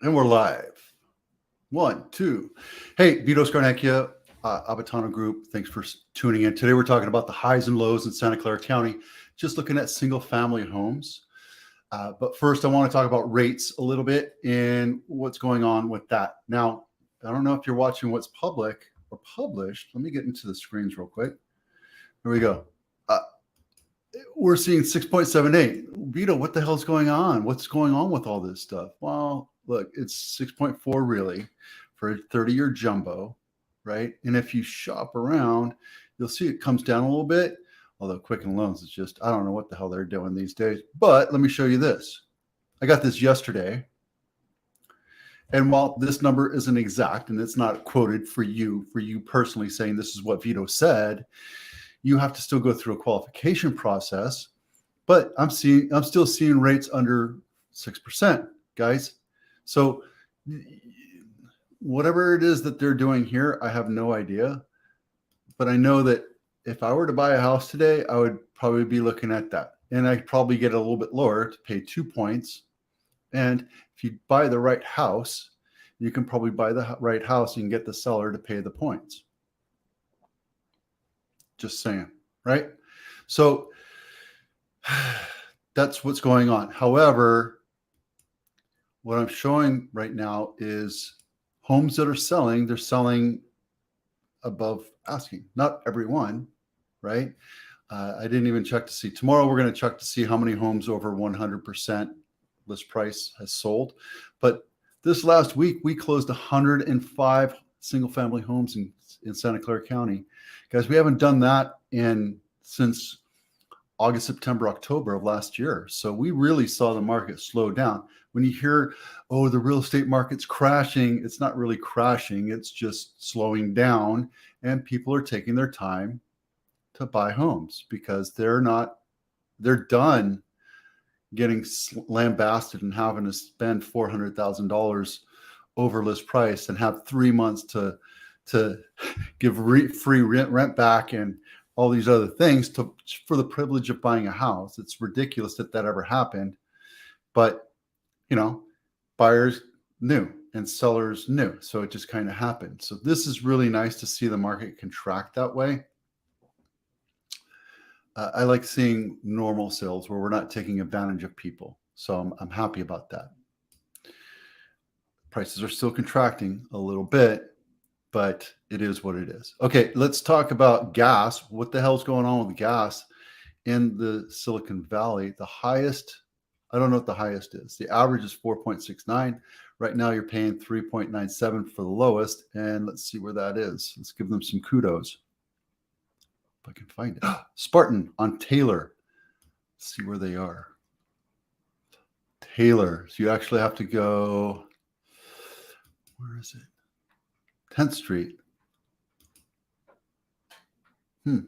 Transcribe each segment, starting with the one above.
And we're live. 1, 2. Hey, Vito Scarnecchia, Abatano Group. Thanks for tuning in. Today we're talking about the highs and lows in Santa Clara County, just looking at single family homes. But first, I want to talk about rates a little bit and what's going on with that. Now, I don't know if you're watching what's public or published. Let me get into the screens real quick. Here we go. We're seeing 6.78. Vito, what the hell's going on? What's going on with all this stuff? Well, look, it's 6.4 really for a 30-year jumbo, right? And if you shop around, you'll see it comes down a little bit. Although Quicken Loans is just, I don't know what the hell they're doing these days. But let me show you this. I got this yesterday. And while this number isn't exact and it's not quoted for you personally saying this is what Vito said, you have to still go through a qualification process. But I'm still seeing rates under 6%, guys. So whatever it is that they're doing here, I have no idea. But I know that if I were to buy a house today, I would probably be looking at that. And I'd probably get a little bit lower to pay 2 points. And if you buy the right house, you can probably buy the right house and get the seller to pay the points. Just saying, right? So that's what's going on. However, what I'm showing right now is homes that are selling, they're selling above asking. Not everyone, right? I didn't even check to see. Tomorrow we're going to check to see how many homes over 100% list price has sold. But this last week, we closed 105 single family homes in Santa Clara County. Guys, we haven't done that since August, September, October of last year. So we really saw the market slow down. When you hear, oh, the real estate market's crashing, it's not really crashing. It's just slowing down. And people are taking their time to buy homes because they're done getting lambasted and having to spend $400,000 over list price and have 3 months to give free rent back and all these other things for the privilege of buying a house. It's ridiculous that ever happened. But, buyers knew and sellers knew. So it just kind of happened. So this is really nice to see the market contract that way. I like seeing normal sales where we're not taking advantage of people. So I'm happy about that. Prices are still contracting a little bit, but it is what it is. Okay, let's talk about gas. What the hell's going on with gas in the Silicon Valley? The highest, I don't know what the highest is. The average is 4.69. Right now you're paying 3.97 for the lowest. And let's see where that is. Let's give them some kudos. If I can find it. Spartan on Taylor. Let's see where they are. Taylor. So you actually have to go, where is it? 10th Street. I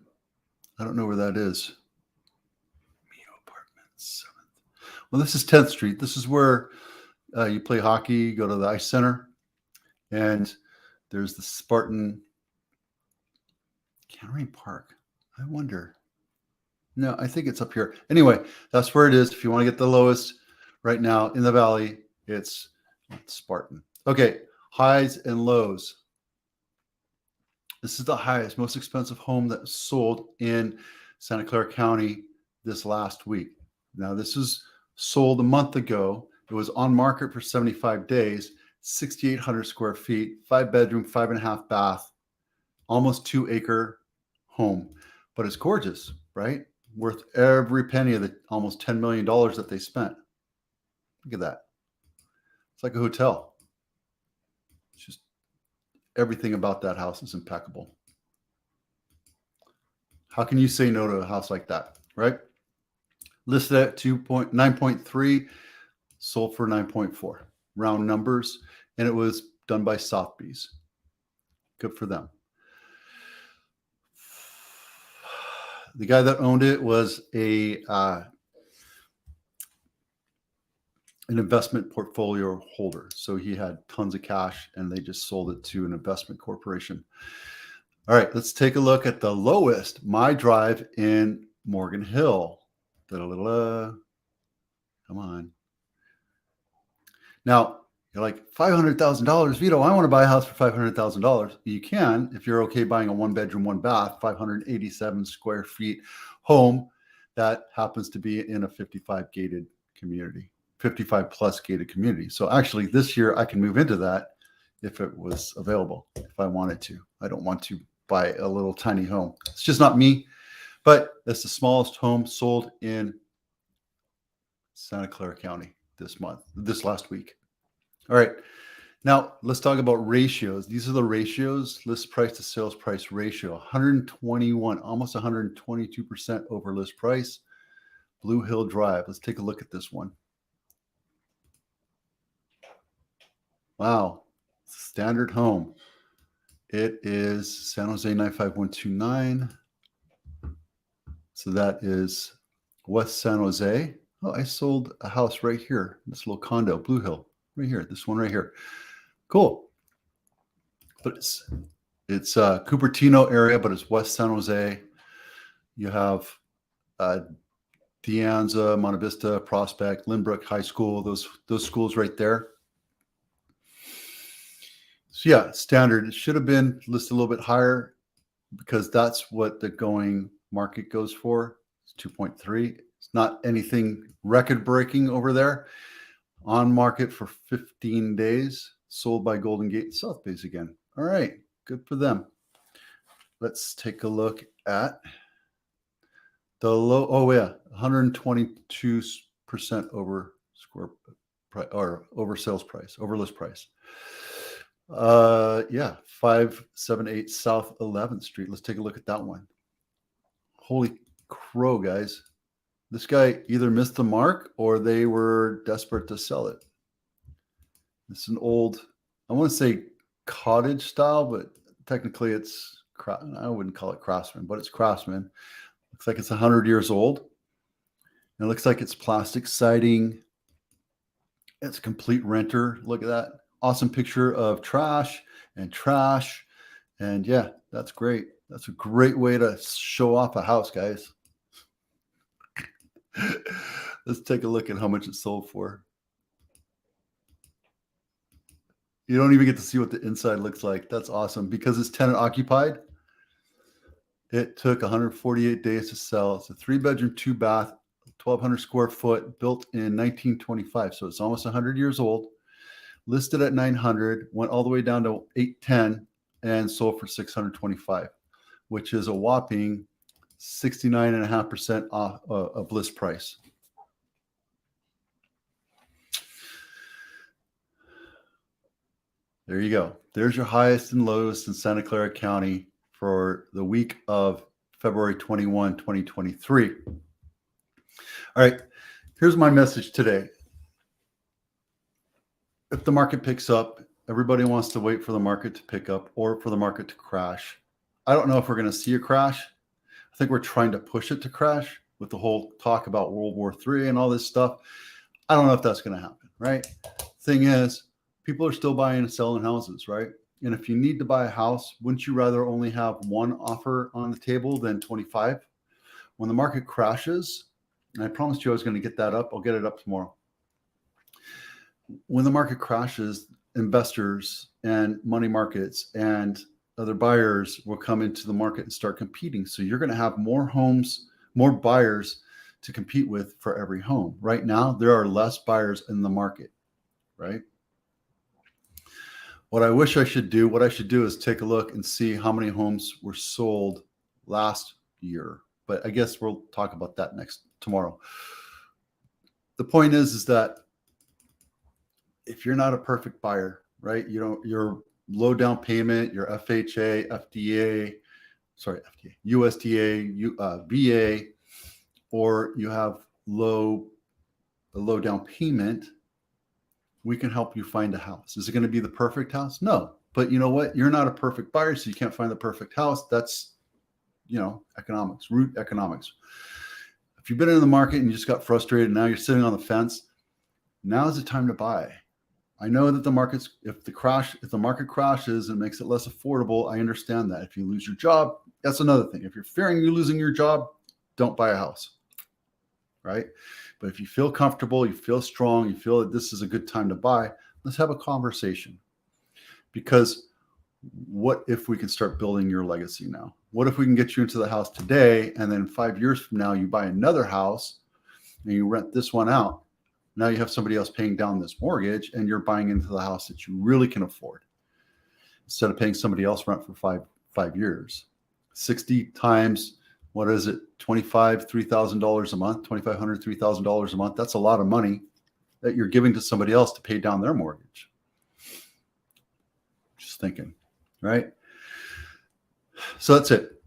don't know where that is. Mio Apartments, 7th. Well, this is 10th Street. This is where you play hockey, go to the ice center, and there's the Spartan Cannery Park. I wonder. No, I think it's up here. Anyway, that's where it is. If you want to get the lowest right now in the valley, it's Spartan. Okay, highs and lows. This is the highest, most expensive home that sold in Santa Clara County this last week. Now, this was sold a month ago. It was on market for 75 days, 6,800 square feet, 5-bedroom, 5.5 bath, almost 2-acre home. But it's gorgeous, right? Worth every penny of the almost $10 million that they spent. Look at that. It's like a hotel. It's just everything about that house is impeccable. How can you say no to a house like that, right? Listed at 9.3, sold for 9.4. Round numbers, and it was done by Sotheby's. Good for them. The guy that owned it was an investment portfolio holder. So he had tons of cash and they just sold it to an investment corporation. All right, let's take a look at the lowest Mei Drive in Morgan Hill. Come on. Now, You're like, $500,000, Vito, I want to buy a house for $500,000. You can, if you're okay buying a 1-bedroom, 1-bath, 587 square feet home that happens to be in a 55 gated community, 55 plus gated community. So actually this year I can move into that if it was available, if I wanted to. I don't want to buy a little tiny home. It's just not me, but that's the smallest home sold in Santa Clara County this last week. All right. Now let's talk about ratios. These are the ratios, list price to sales price ratio, 121, almost 122% over list price. Blue Hill Drive. Let's take a look at this one. Wow. Standard home. It is San Jose 95129. So that is West San Jose. Oh, I sold a house right here. This little condo, Blue Hill, right here. This one right here. Cool. But it's Cupertino area, but it's West San Jose. You have De Anza, Monte Vista, Prospect, Lynbrook High School, those schools right there. So yeah, standard. It should have been listed a little bit higher because that's what the going market goes for. It's 2.3. It's not anything record breaking over there. On market for 15 days, sold by Golden Gate South Base again. All right, good for them. Let's take a look at the low. Oh yeah, 122% over square price or over sales price, over list price. Yeah, 578 South 11th Street. Let's take a look at that one. Holy crow, guys. This guy either missed the mark or they were desperate to sell it. It's an old, I want to say cottage style, but technically it's, I wouldn't call it craftsman, but it's craftsman. Looks like it's 100 years old. And it looks like it's plastic siding. It's a complete renter. Look at that. Awesome picture of trash. And yeah, that's great. That's a great way to show off a house, guys. Let's take a look at how much it sold for. You don't even get to see what the inside looks like. That's awesome. Because it's tenant occupied, it took 148 days to sell. It's a 3-bedroom, 2-bath, 1,200 square foot, built in 1925. So it's almost 100 years old. Listed at 900, went all the way down to 810, and sold for 625, which is a whopping 69.5% off of list price. There you go. There's your highest and lowest in Santa Clara County for the week of February 21, 2023. All right, here's my message today. If the market picks up, everybody wants to wait for the market to pick up or for the market to crash. I don't know if we're going to see a crash. I think we're trying to push it to crash with the whole talk about World War III and all this stuff. I don't know if that's going to happen, right? Thing is, people are still buying and selling houses, right? And if you need to buy a house, wouldn't you rather only have one offer on the table than 25? When the market crashes, and I promised you I was going to get that up, I'll get it up tomorrow. When the market crashes, investors and money markets and other buyers will come into the market and start competing. So you're going to have more homes, more buyers to compete with for every home. Right now, there are less buyers in the market, right? What I should do is take a look and see how many homes were sold last year. But I guess we'll talk about that tomorrow. The point is that if you're not a perfect buyer, right? Your low down payment, your FHA, USDA, VA, or you have a low down payment, we can help you find a house. Is it going to be the perfect house? No. But you know what? You're not a perfect buyer, so you can't find the perfect house. That's, economics, root economics. If you've been in the market and you just got frustrated and now you're sitting on the fence, now is the time to buy. I know that if the market crashes and makes it less affordable, I understand that. If you lose your job, that's another thing. If you're fearing you losing your job, don't buy a house, right? But if you feel comfortable, you feel strong, you feel that this is a good time to buy Let's have a conversation. Because what if we can start building your legacy now? What if we can get you into the house today, and then 5 years from now, you buy another house and you rent this one out? Now you have somebody else paying down this mortgage, and you're buying into the house that you really can afford instead of paying somebody else rent for five years. 60 times, what is it? $3,000 a month, $2,500, $3,000 a month. That's a lot of money that you're giving to somebody else to pay down their mortgage. Just thinking, right? So that's it.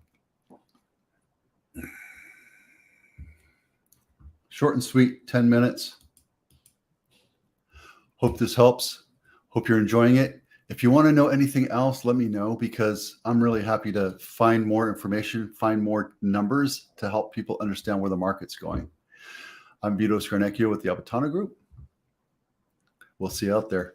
Short and sweet, 10 minutes. Hope this helps. Hope you're enjoying it. If you want to know anything else, let me know, because I'm really happy to find more information, find more numbers to help people understand where the market's going. I'm Vito Scarnecchia with the Abatana Group. We'll see you out there.